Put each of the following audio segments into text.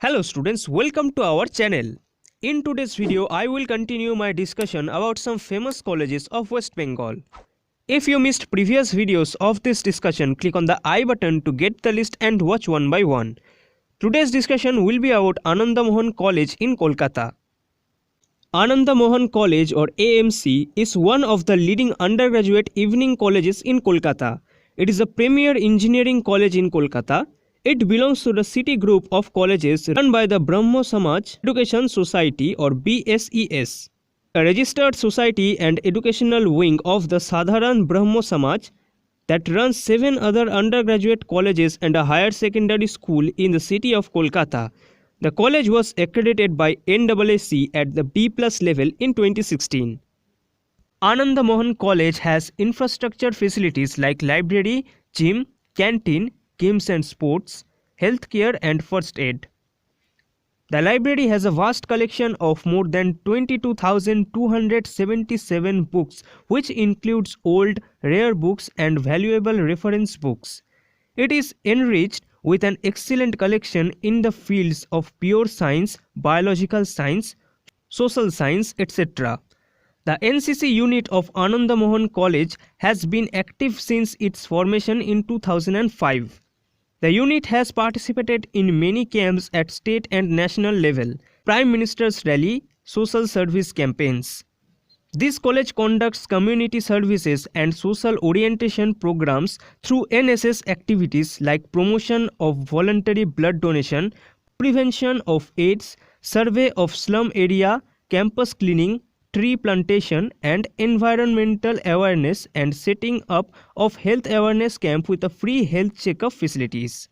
Hello students, welcome to our channel. In today's video, I will continue my discussion about some famous colleges of West Bengal. If you missed previous videos of this discussion, click on the I button to get the list and watch one by one. Today's discussion will be about Ananda Mohan College in Kolkata. Ananda Mohan College or AMC is one of the leading undergraduate evening colleges in Kolkata. It is a premier engineering college in Kolkata. It belongs to the city group of colleges run by the Brahmo Samaj Education Society or BSES, a registered society and educational wing of the Sadharan Brahmo Samaj that runs 7 other undergraduate colleges and a higher secondary school in the city of Kolkata. The college was accredited by NAAC at the B+ level in 2016. Ananda Mohan College has infrastructure facilities like library, gym, canteen, games and sports, healthcare and first aid. The library has a vast collection of more than 22,277 books, which includes old, rare books and valuable reference books. It is enriched with an excellent collection in the fields of pure science, biological science, social science, etc. The NCC unit of Ananda Mohan College has been active since its formation in 2005. The unit has participated in many camps at state and national level, Prime Minister's rally, social service campaigns. This college conducts community services and social orientation programs through NSS activities like promotion of voluntary blood donation, prevention of AIDS, survey of slum area, campus cleaning, tree plantation and environmental awareness, and setting up of health awareness camp with a free health checkup facilities.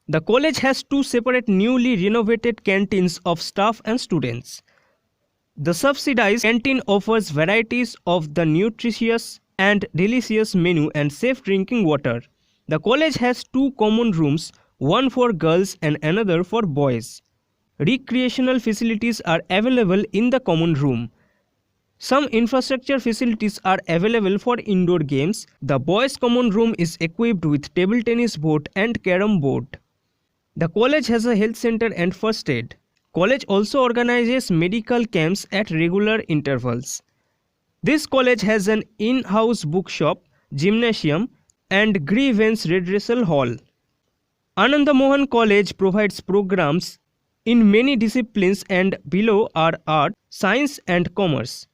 The college has 2 separate newly renovated canteens of staff and students. The subsidized canteen offers varieties of the nutritious and delicious menu and safe drinking water. The college has 2 common rooms, one for girls and another for boys. Recreational facilities are available in the common room. Some infrastructure facilities are available for indoor games. The boys' common room is equipped with table tennis board and carom board. The college has a health center and first aid. College also organizes medical camps at regular intervals. This college has an in-house bookshop, gymnasium, and grievance redressal hall. Ananda Mohan College provides programs in many disciplines, and below are art, science and commerce.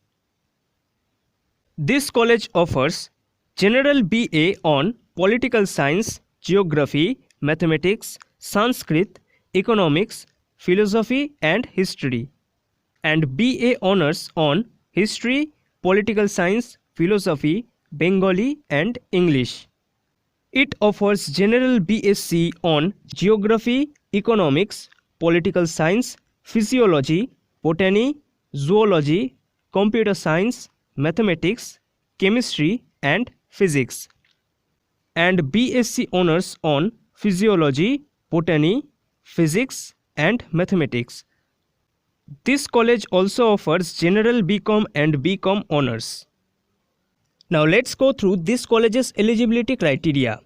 This college offers General BA on Political Science, Geography, Mathematics, Sanskrit, Economics, Philosophy and History, and BA Honours on History, Political Science, Philosophy, Bengali and English. It offers General BSc on Geography, Economics, Political Science, Physiology, Botany, Zoology, Computer Science, Mathematics, Chemistry and Physics, and BSc Honours on Physiology, Botany, Physics and Mathematics. This college also offers General BCom and BCom Honours. Now let's go through this college's eligibility criteria.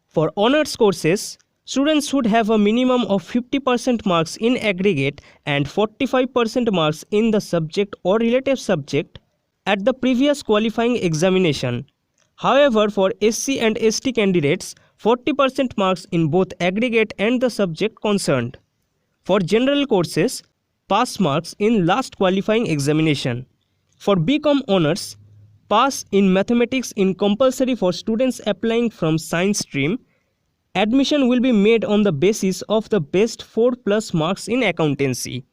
For honours courses, students should have a minimum of 50% marks in aggregate and 45% marks in the subject or relative subject at the previous qualifying examination. However, for SC and ST candidates, 40% marks in both aggregate and the subject concerned. For general courses, pass marks in last qualifying examination. For BCom Honours, pass in mathematics in compulsory for students applying from science stream. Admission will be made on the basis of the best 4+ marks in accountancy.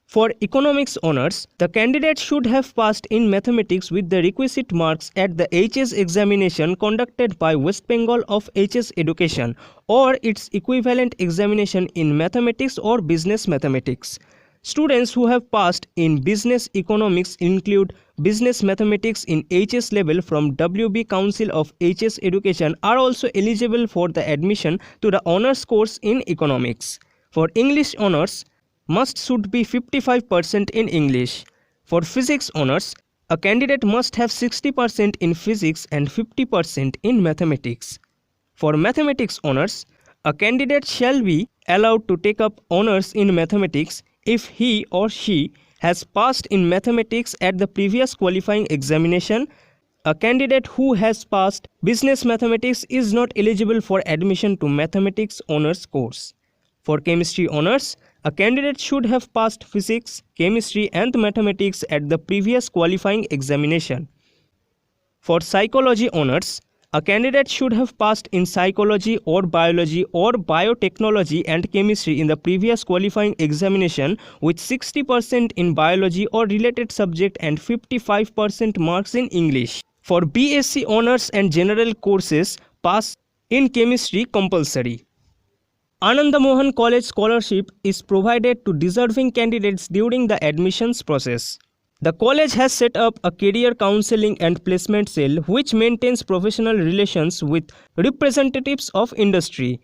For economics honours, the candidate should have passed in mathematics with the requisite marks at the HS examination conducted by West Bengal of HS Education or its equivalent examination in mathematics or business mathematics. Students who have passed in business economics include business mathematics in HS level from WB Council of HS Education are also eligible for the admission to the honours course in economics. For English honours, must should be 55% in English. For physics honours, a candidate must have 60% in physics and 50% in mathematics. For mathematics honours, a candidate shall be allowed to take up honors in mathematics if he or she has passed in mathematics at the previous qualifying examination. A candidate who has passed business mathematics is not eligible for admission to mathematics honors course. For chemistry honors, a candidate should have passed physics, chemistry and mathematics at the previous qualifying examination. For psychology honors, a candidate should have passed in psychology or biology or biotechnology and chemistry in the previous qualifying examination with 60% in biology or related subject and 55% marks in English. For BSc honors and general courses, pass in chemistry compulsory. Ananda Mohan College scholarship is provided to deserving candidates during the admissions process. The college has set up a career counseling and placement cell which maintains professional relations with representatives of industry.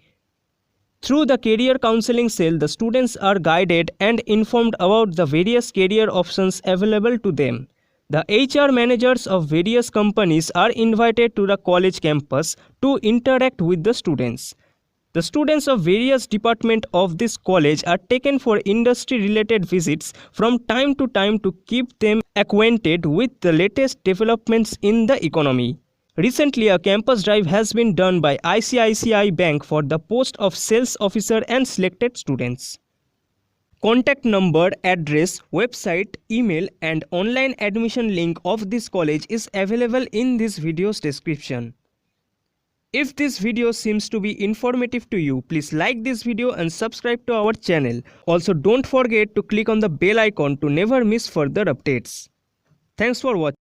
Through the career counseling cell, the students are guided and informed about the various career options available to them. The HR managers of various companies are invited to the college campus to interact with the students. The students of various departments of this college are taken for industry-related visits from time to time to keep them acquainted with the latest developments in the economy. Recently, a campus drive has been done by ICICI Bank for the post of sales officer and selected students. Contact number, address, website, email and online admission link of this college is available in this video's description. If this video seems to be informative to you, please like this video and subscribe to our channel. Also, don't forget to click on the bell icon to never miss further updates. Thanks for watching.